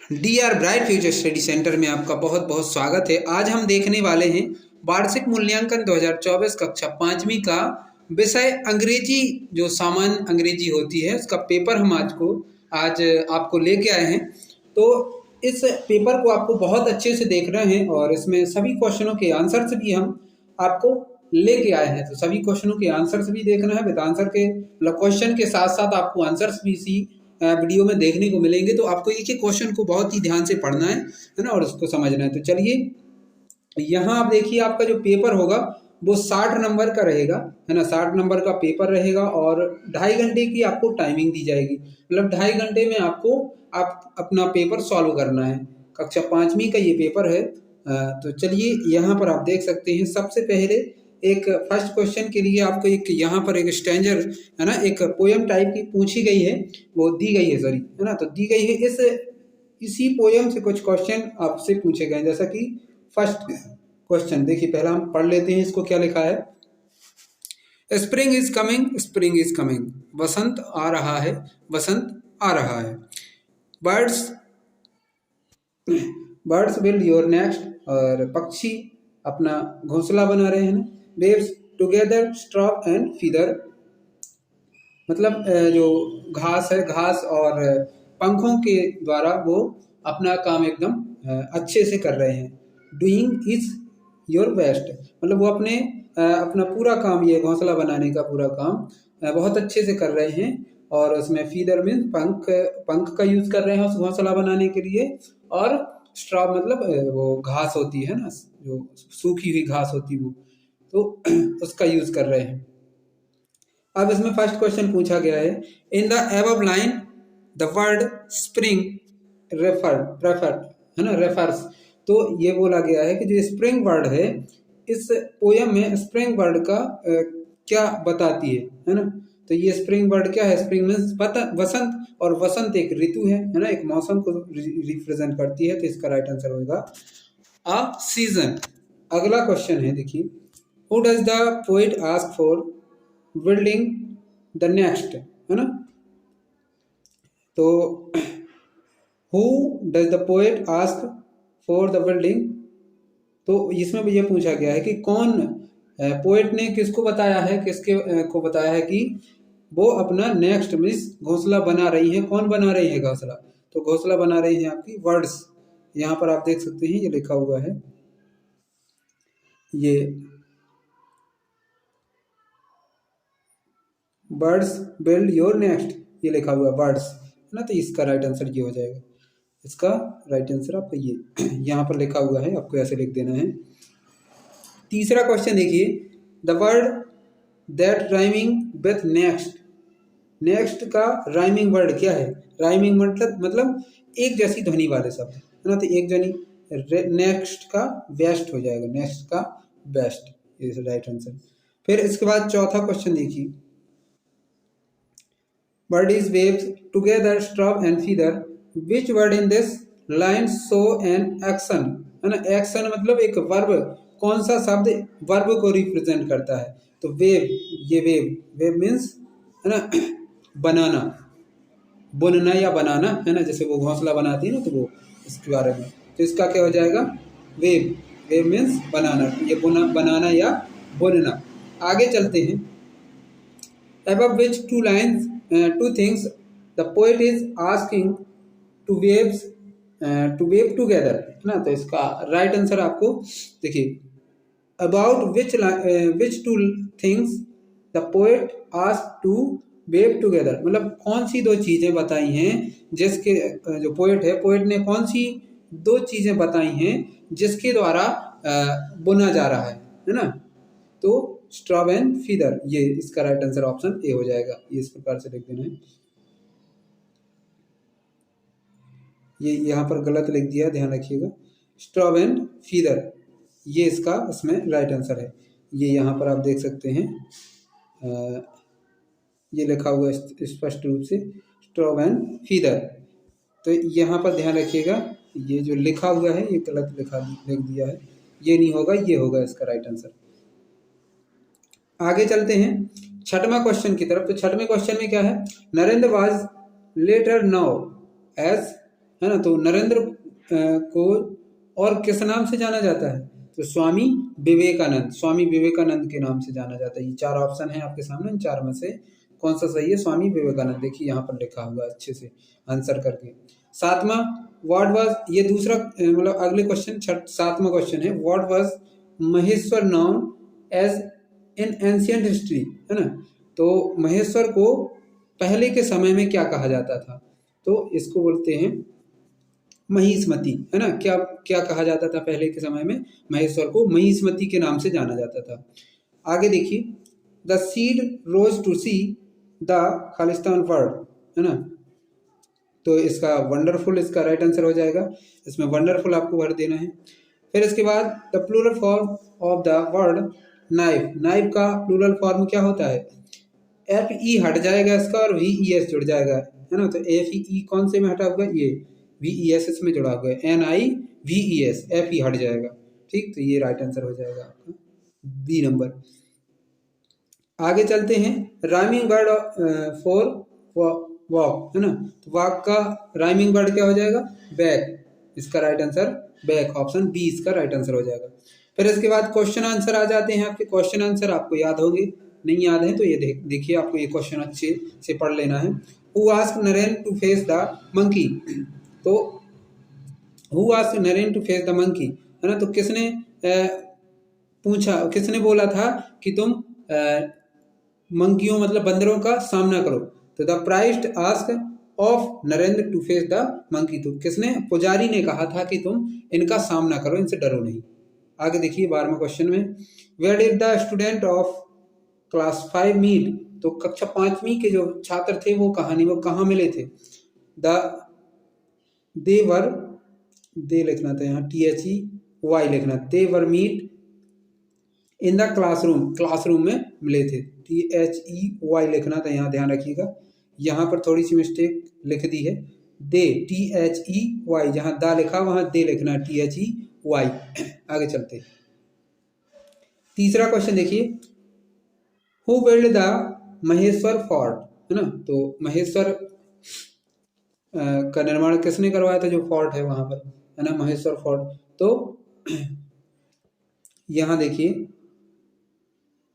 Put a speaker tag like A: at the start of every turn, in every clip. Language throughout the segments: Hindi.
A: DR.Bright फ्यूचर स्टडी सेंटर में आपका बहुत बहुत स्वागत है। आज हम देखने वाले हैं वार्षिक मूल्यांकन 2024 कक्षा 5वीं का विषय अंग्रेजी, जो सामान्य अंग्रेजी होती है उसका पेपर हम आज आपको लेके आए हैं। तो इस पेपर को आपको बहुत अच्छे से देखना है और इसमें सभी क्वेश्चनों के आंसर्स भी हम आपको लेके आए हैं। तो सभी क्वेश्चनों के आंसर्स भी देखना है, विद आंसर के क्वेश्चन के साथ साथ आपको आंसर्स भी इसी वीडियो में देखने को मिलेंगे। तो आपको एक ही क्वेश्चन को बहुत ही ध्यान से पढ़ना है ना, और उसको समझना है। तो चलिए यहाँ आप देखिए, आपका जो पेपर होगा वो 60 नंबर का रहेगा, है ना। 60 नंबर का पेपर रहेगा और 2.5 घंटे की आपको टाइमिंग दी जाएगी। मतलब 2.5 घंटे में आपको अपना पेपर सॉल्व करना है। कक्षा 5वीं का ये पेपर है। तो चलिए यहाँ पर आप देख सकते हैं, सबसे पहले एक फर्स्ट क्वेश्चन के लिए आपको एक यहाँ पर एक स्टैंजर, है ना, एक पोयम टाइप की पूछी गई है, वो दी गई है, सॉरी, है ना। तो दी गई है, इसी पोयम से कुछ क्वेश्चन आपसे पूछे गए। जैसा कि फर्स्ट क्वेश्चन देखिए, पहला हम पढ़ लेते हैं इसको। क्या लिखा है? Spring is coming, spring is coming, वसंत आ रहा है, वसंत आ रहा है। बर्ड्स बिल्ड योर नेस्ट, और पक्षी अपना घोंसला बना रहे हैं ना। Waves together strop and feather, मतलब जो घास है, घास और पंखों के द्वारा वो अपना काम एकदम अच्छे से कर रहे हैं। डूइंग इज योर बेस्ट, मतलब वो अपना पूरा काम, ये घोंसला बनाने का पूरा काम बहुत अच्छे से कर रहे हैं। और उसमें फीदर मीन्स पंख का यूज कर रहे हैं उस घोंसला बनाने के लिए। और स्ट्रॉ मतलब वो घास होती है ना, जो सूखी हुई घास होती है वो, तो उसका यूज कर रहे हैं। अब इसमें फर्स्ट क्वेश्चन पूछा गया है, in the above line the word spring referred, है ना, रेफर्स। तो ये बोला गया है कि जो स्प्रिंग वर्ड है इस पोयम में, स्प्रिंग वर्ड का क्या बताती है ना। तो ये स्प्रिंग वर्ड क्या है? स्प्रिंग मीन्स वसंत, और वसंत एक ऋतु है ना, एक मौसम को रिप्रेजेंट करती है। तो इसका राइट आंसर होगा अ सीजन। अगला क्वेश्चन है, देखिए, who does the poet ask for building the next, है ना। तो who does the poet ask for the building, तो इसमें भी ये पूछा गया है कि कौन पोएट ने किसको बताया है, किसके को बताया है कि वो अपना नेक्स्ट मीन्स घोंसला बना रही है। कौन बना रही है घोंसला? तो घोंसला बना रही है आपकी बर्ड्स। यहाँ पर आप देख सकते हैं, ये लिखा हुआ है, ये बर्ड्स बिल्ड योर नेक्स्ट, ये लिखा हुआ बर्ड्स, है ना। तो इसका राइट आंसर ये हो जाएगा। इसका राइट आंसर आपका ये यहाँ पर लिखा हुआ है, आपको ऐसे लिख देना है। तीसरा क्वेश्चन देखिए, the word that rhyming with next, next का राइमिंग वर्ड क्या है? राइमिंग मतलब एक जैसी ध्वनि वाले शब्द, है ना। तो एक जनी, नेक्स्ट का बेस्ट हो जाएगा, नेक्स्ट का बेस्ट, ये राइट आंसर। फिर इसके बाद चौथा क्वेश्चन देखिए, word is waves together strop and feather, which word in this line show an action, है ना। एक्शन मतलब एक वर्ब, कौन सा शब्द वर्ब को रिप्रेजेंट करता है? तो वेव, ये वेव मीन्स, है ना, बनाना, बुनना या बनाना, है ना। जैसे वो घोंसला बनाती है ना, तो वो इसके बारे में। तो इसका क्या हो जाएगा? वेव, वेव मीन्स बनाना, ये बनाना या बुनना। आगे चलते हैं, above which two things the poet is asking to wave together, है ना। तो इसका राइट आंसर आपको देखिए, about which two things the poet asked to wave together, मतलब कौन सी दो चीजें बताई हैं जिसके, जो पोएट है, पोएट ने कौन सी दो चीजें बताई हैं जिसके द्वारा बुना जा रहा है ना। तो स्ट्रॉब एंड फीदर, ये इसका राइट आंसर ऑप्शन ए हो जाएगा। ये इस प्रकार से लिख देना है, ये यहाँ पर गलत लिख दिया, ध्यान रखिएगा। स्ट्रॉब एंड फीदर, ये इसका इसमें राइट आंसर है। ये यहाँ पर आप देख सकते हैं, ये लिखा हुआ है स्पष्ट रूप से, स्ट्रॉब एंड फीदर। तो यहाँ पर ध्यान रखिएगा, ये जो लिखा हुआ है ये गलत लिख दिया है, ये नहीं होगा, ये होगा इसका राइट आंसर। आगे चलते हैं छठवां क्वेश्चन की तरफ। तो छठवें क्वेश्चन में क्या है? Narendra was later known as है ना। तो नरेंद्र को और किस नाम से जाना जाता है? तो स्वामी विवेकानंद, स्वामी विवेकानंद के नाम से जाना जाता है। ये 4 ऑप्शन है आपके सामने, इन 4 में से कौन सा सही है? स्वामी विवेकानंद। देखिए यहाँ पर लिखा हुआ अच्छे से आंसर करके। 7वां, व्हाट वाज, ये दूसरा मतलब अगले क्वेश्चन 7वां क्वेश्चन है, what was Maheshwar known as in ancient history, है ना। तो महेश्वर को पहले के समय में क्या कहा जाता था? तो इसको बोलते हैं महिष्मती, है ना। क्या क्या कहा जाता था पहले के समय में? महेश्वर को महिष्मती के नाम से जाना जाता था। आगे देखिए, the seed rose to see the Khalistan word, है ना। तो इसका वंडरफुल इसका राइट आंसर हो जाएगा। इसमें वंडरफुल आपको भर देना है। फिर इसके बाद the plural form of the word knife, knife का प्लूरल फॉर्म क्या होता है? FE हट जाएगा इसका और VES जुड़ जाएगा, है ना। तो FE कौन से में हटा हुआ? ये VES इसमें जुड़ा हुआ है, NIVES, FE हट जाएगा। ठीक, तो ये राइट आंसर हो जाएगा आपका B नंबर। आगे चलते हैं, राइमिंग वर्ड फॉर वॉक, है ना। तो वॉक का राइमिंग वर्ड क्या हो जाएगा? बैक, इसका right answer back, option B इसका राइट आंसर हो जाएगा। फिर इसके बाद क्वेश्चन आंसर आ जाते हैं आपके। क्वेश्चन आंसर आपको याद होंगे, नहीं याद है तो ये देखिए, आपको ये क्वेश्चन अच्छे से पढ़ लेना है। Who asked Naren to face the monkey, तो who asked Naren to face the monkey, है ना। तो किसने पूछा, किसने बोला था कि तुम मंकियों मतलब बंदरों का सामना करो? तो the priest asked of Narendra to face the monkey, तो किसने? पुजारी ने कहा था कि तुम इनका सामना करो, इनसे डरो नहीं। आगे देखिए 12वें क्वेश्चन में, where did the student of class 5 meet, तो कक्षा 5वीं के जो छात्र थे वो कहाँ मिले थे? दे लिखना था यहाँ, THEY लिखना, they were meet in the classroom, classroom में मिले थे, THEY लिखना था यहाँ, ध्यान रखिएगा। यहाँ पर थोड़ी सी मिस्टेक लिख दी है, दे THEY, जहाँ दा लिखा वहां दे लिखना, THEY। आगे चलते, तीसरा क्वेश्चन देखिए, who build the Maheshwar fort, है ना। तो महेश्वर का निर्माण किसने करवाया था? जो फोर्ट है वहां पर, है ना, महेश्वर फोर्ट। तो यहाँ देखिए,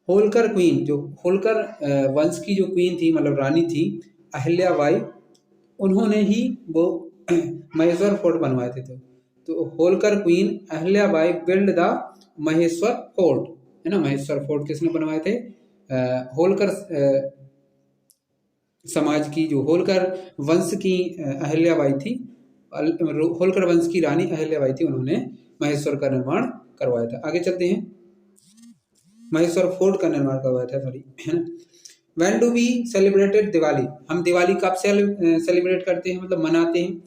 A: होलकर क्वीन, जो होलकर वंश की जो क्वीन थी मतलब रानी थी, अहिल्याबाई, उन्होंने ही वो महेश्वर फोर्ट बनवाए थे। तो Holkar queen Ahilyabai build the Maheshwar fort, है ना। महेश्वर फोर्ट किसने बनवाए थे? होलकर समाज की, जो होलकर वंश की अहिल्याबाई थी, होलकर वंश की रानी अहिल्याबाई थी, उन्होंने महेश्वर का निर्माण करवाया था। आगे चलते हैं, महेश्वर फोर्ट का निर्माण करवाया था, सॉरी, है ना। When do we celebrated Diwali, हम दिवाली कब सेलिब्रेट करते हैं मतलब मनाते हैं?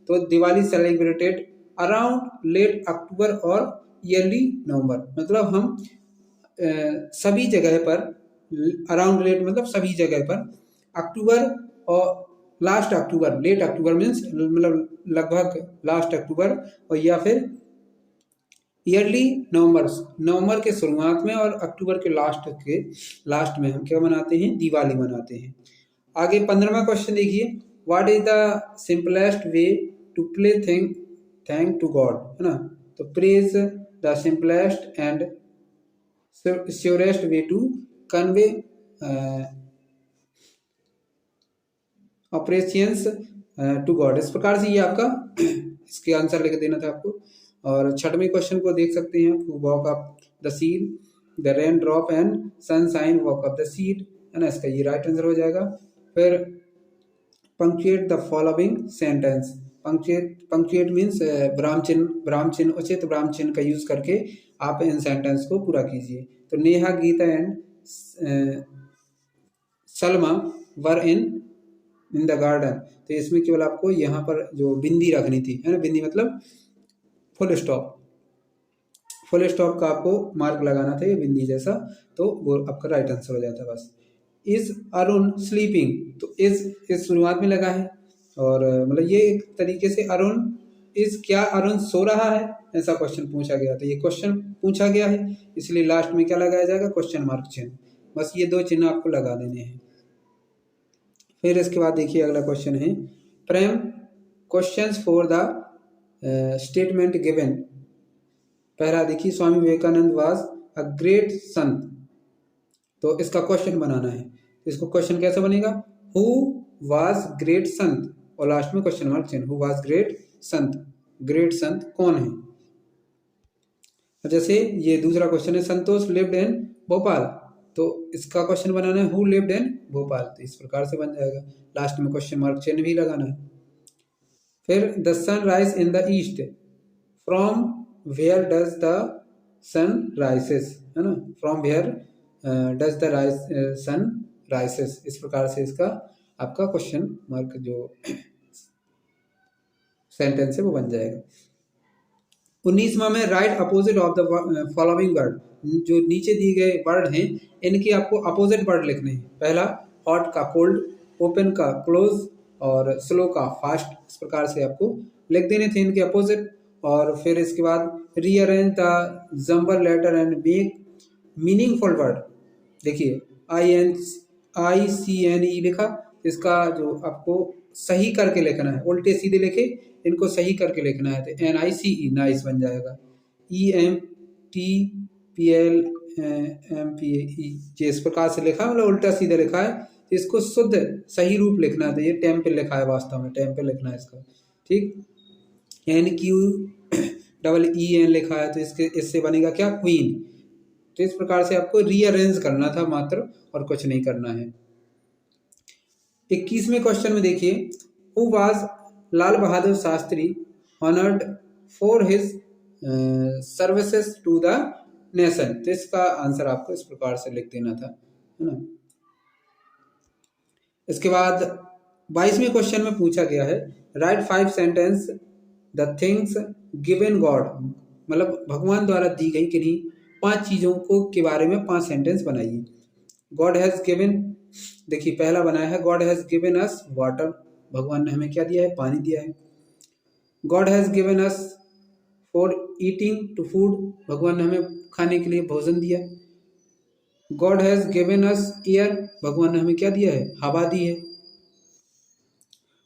A: तो दिवाली सेलिब्रेटेड अराउंड लेट अक्टूबर और ईयरली नवंबर, मतलब हम सभी जगह पर, अराउंड लेट मतलब सभी जगह पर, अक्टूबर और लास्ट अक्टूबर, लेट अक्टूबर मीन्स मतलब लगभग लास्ट अक्टूबर, और या फिर ईयरली नवंबर के शुरुआत में और अक्टूबर के लास्ट में हम क्या मनाते हैं? दिवाली मनाते हैं। आगे 15वां क्वेश्चन देखिए, what is the simplest way to pray thank to God, है ना। तो praise the simplest and surest way to convey operations to God. इस प्रकार से ये आपका इसके आंसर लिख देना था आपको। और 6वें क्वेश्चन को देख सकते हैं आप, walk up the seed, the rain drop and sunshine walk up the seed, है ना। इसका ये राइट आंसर हो जाएगा। फिर punctuate the following sentence, punctuate means विराम चिन्ह, उचित विराम चिन्ह का यूज करके आप इन सेंटेंस को पूरा कीजिए। तो Neha, Geeta and Salma were in the garden, तो इसमें केवल आपको यहाँ पर जो बिंदी रखनी थी, है ना, बिंदी मतलब फुल स्टॉप का आपको मार्क लगाना था, ये बिंदी जैसा, तो वो आपका राइट आंसर हो जाता है बस। इज अरुण स्लीपिंग, तो इस शुरुआत में लगा है, और मतलब ये एक तरीके से अरुण क्या अरुण सो रहा है, ऐसा क्वेश्चन पूछा गया, तो ये क्वेश्चन पूछा गया है, इसलिए लास्ट में क्या लगाया जाएगा? क्वेश्चन मार्क चिन्ह। बस ये 2 चिन्ह आपको लगा देने हैं। फिर इसके बाद देखिए अगला क्वेश्चन है, frame questions for the statement given. पहला देखिए, Swami Vivekananda was a great sant, तो इसका क्वेश्चन बनाना है। इसको क्वेश्चन कैसे बनेगा, हु वाज ग्रेट संत, और लास्ट में क्वेश्चन मार्क चिन्ह, who was great Sant, great संत कौन है। जैसे ये दूसरा क्वेश्चन है, संतोष लिव्ड इन भोपाल, तो इसका क्वेश्चन बनाना है, हु लिव्ड इन भोपाल, तो इस प्रकार से बन जाएगा। लास्ट में क्वेश्चन मार्क चिन्ह भी लगाना है। फिर the sun rise in the east, from where does the sun rises, है ना, from where does the sun rises, इस प्रकार से इसका आपका क्वेश्चन मार्क जो सेंटेंस है वो बन जाएगा। 19वां में right opposite of the following word, जो नीचे दिए गए वर्ड हैं इनके आपको अपोजिट वर्ड लिखने हैं। पहला हॉट का कोल्ड, ओपन का क्लोज और स्लो का फास्ट, इस प्रकार से आपको लिख देने थे इनके अपोजिट। और फिर इसके बाद rearrange the jumble letter and make meaningful word. देखिए INCNE लिखा, इसका जो आपको सही करके लिखना है, उल्टे सीधे लिखे इनको सही करके लिखना है, तो NICE नाइस बन जाएगा। EMTPLMPAE इस प्रकार से लिखा, मतलब उल्टा सीधे लिखा है, तो इसको शुद्ध सही रूप लिखना है। तो ये टेम्पल लिखा है, वास्तव में टेम्पल लिखना है इसका, ठीक। NQEEN लिखा है, तो इससे बनेगा क्या, क्वीन। तो इस प्रकार से आपको रीअरेंज करना था मात्र, और कुछ नहीं करना है। 21वें क्वेश्चन में देखिए, who was Lal Bahadur Shastri honoured for his services to the nation, तो इसका आंसर आपको इस प्रकार से लिख देना था, है ना। इसके बाद 22वें क्वेश्चन में पूछा गया है, right 5 sentence the things given God, मतलब भगवान द्वारा दी गई किन्हीं 5 चीजों को के बारे में 5 सेंटेंस बनाइए। गॉड हैज गिवन, देखिए पहला बनाया है, God has given us water, भगवान ने हमें क्या दिया है, पानी दिया है। God has given us for eating to food, भगवान ने हमें खाने के लिए भोजन दिया। God has given us air, भगवान ने हमें क्या दिया है, हवा दी है।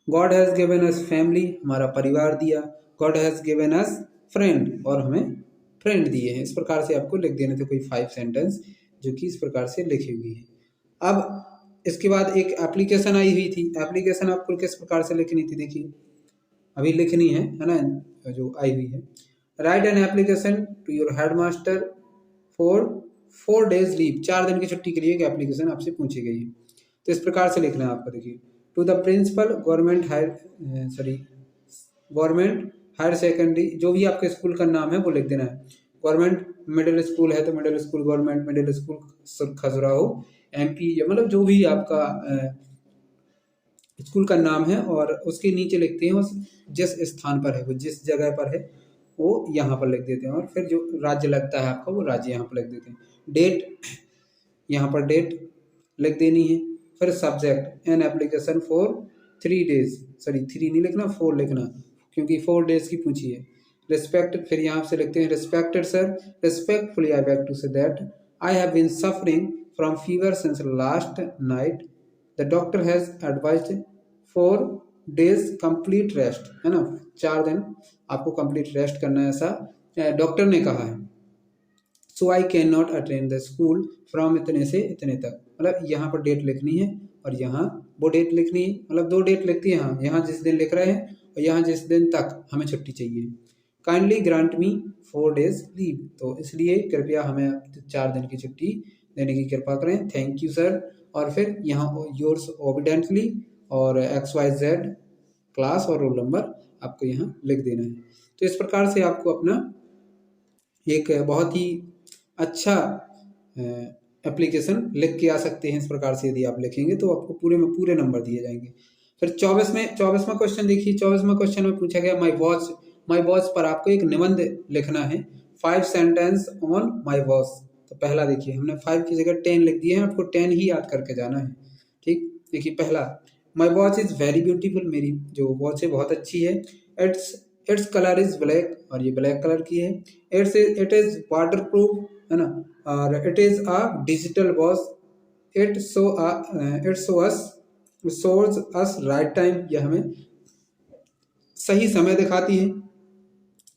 A: God has given us family, हमारा परिवार दिया। God has given us friend, और हमें फ्रेंड दिए हैं। इस प्रकार से आपको लिख देने थे कोई 5 सेंटेंस जो कि इस प्रकार से लिखी हुई है। अब इसके बाद एक एप्लीकेशन आई हुई थी, एप्लीकेशन आपको किस प्रकार से लिखनी थी, देखिए अभी लिखनी है ना, जो आई हुई है। Write an application to your headmaster for 4 days leave, 4 दिन की छुट्टी के लिए एक एप्लीकेशन आपसे पूछी गई है, तो इस प्रकार से लिखना है आपको। देखिए to the principal government higher secondary, जो भी आपके स्कूल का नाम है वो लिख देना है। गवर्नमेंट मिडिल स्कूल है तो middle school, government middle school Khajuraho MP, मतलब जो भी आपका स्कूल का नाम है, और उसके नीचे लिखते हैं उस जिस स्थान पर है, वो जिस जगह पर है वो यहाँ पर लिख देते हैं, और फिर जो राज्य लगता है आपका वो राज्य यहाँ पर लिख देते हैं। डेट, यहाँ पर डेट लिख देनी है। फिर subject, an application for 3 days, sorry 3 नहीं लिखना, 4 लिखना, क्योंकि 4 days की पूछी है। रिस्पेक्ट, फिर यहाँ से लिखते हैं respected sir, respectfully I beg to say that I have been suffering from fever since last night, the doctor has advised 4 days complete rest, है ना, 4 दिन आपको कंप्लीट रेस्ट करना है, ऐसा डॉक्टर ने कहा है। So I can not attend the school from इतने से इतने तक, मतलब यहाँ पर डेट लिखनी है और यहाँ वो डेट लिखनी है, मतलब 2 डेट लिखती है, यहाँ जिस दिन लिख रहे हैं और यहाँ जिस दिन तक हमें छुट्टी चाहिए। काइंडली ग्रांट मी 4 days लीव, तो इसलिए कृपया हमें 4 दिन की छुट्टी देने की कृपा करें, थैंक यू सर। और फिर यहाँ योर्स ओबिडेंटली और XYZ क्लास और रोल नंबर आपको यहाँ लिख देना है। तो इस प्रकार से आपको अपना एक बहुत ही अच्छा एप्लीकेशन लिख के आ सकते हैं। इस प्रकार से यदि आप लिखेंगे तो आपको पूरे में पूरे नंबर दिए जाएंगे। फिर 24वां क्वेश्चन देखिए, 24वां क्वेश्चन में पूछा गया माई वॉच पर आपको एक निबंध लिखना है, 5 सेंटेंस ऑन माई वॉच। तो पहला देखिए, हमने 5 की जगह 10 लिख दिए हैं, आपको 10 ही याद करके जाना है, ठीक। देखिए पहला, my watch is very beautiful, मेरी जो वॉच है बहुत अच्छी है। इट्स कलर इज ब्लैक, और ये ब्लैक कलर की है। इट इज वाटर प्रूफ, है ना, और it is a digital watch. It shows us right time, यह हमें सही समय दिखाती है।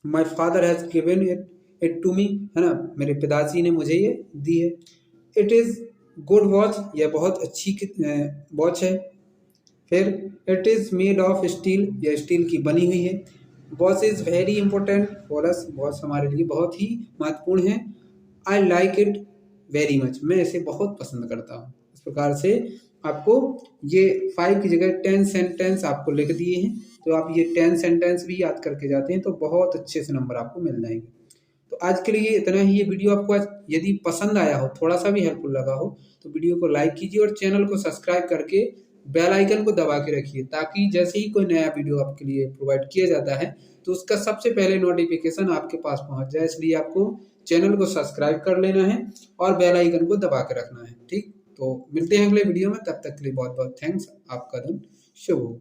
A: My father has given it to me, है ना, मेरे पिताजी ने मुझे ये दी है। इट इज़ गुड वॉच, यह बहुत अच्छी वॉच है। फिर it is made of steel, यह स्टील की बनी हुई है। Watch is very important for us, watch हमारे लिए बहुत ही महत्वपूर्ण है। I like it very much, मैं इसे बहुत पसंद करता हूँ। इस प्रकार से आपको ये 5 की जगह 10 सेंटेंस आपको लिख दिए हैं, तो आप ये 10 सेंटेंस भी याद करके जाते हैं तो बहुत अच्छे से नंबर आपको मिल जाएंगे। तो आज के लिए इतना ही। ये वीडियो आपको आज यदि पसंद आया हो, थोड़ा सा भी हेल्पफुल लगा हो, तो वीडियो को लाइक कीजिए और चैनल को सब्सक्राइब करके बेल आइकन को दबा के रखिए, ताकि जैसे ही कोई नया वीडियो आपके लिए प्रोवाइड किया जाता है तो उसका सबसे पहले नोटिफिकेशन आपके पास पहुंच जाए। इसलिए आपको चैनल को सब्सक्राइब कर लेना है और बेल आइकन को दबा के रखना है। ठीक, तो मिलते हैं अगले वीडियो में, तब तक के लिए बहुत बहुत थैंक्स। आपका दिन शुभ हो।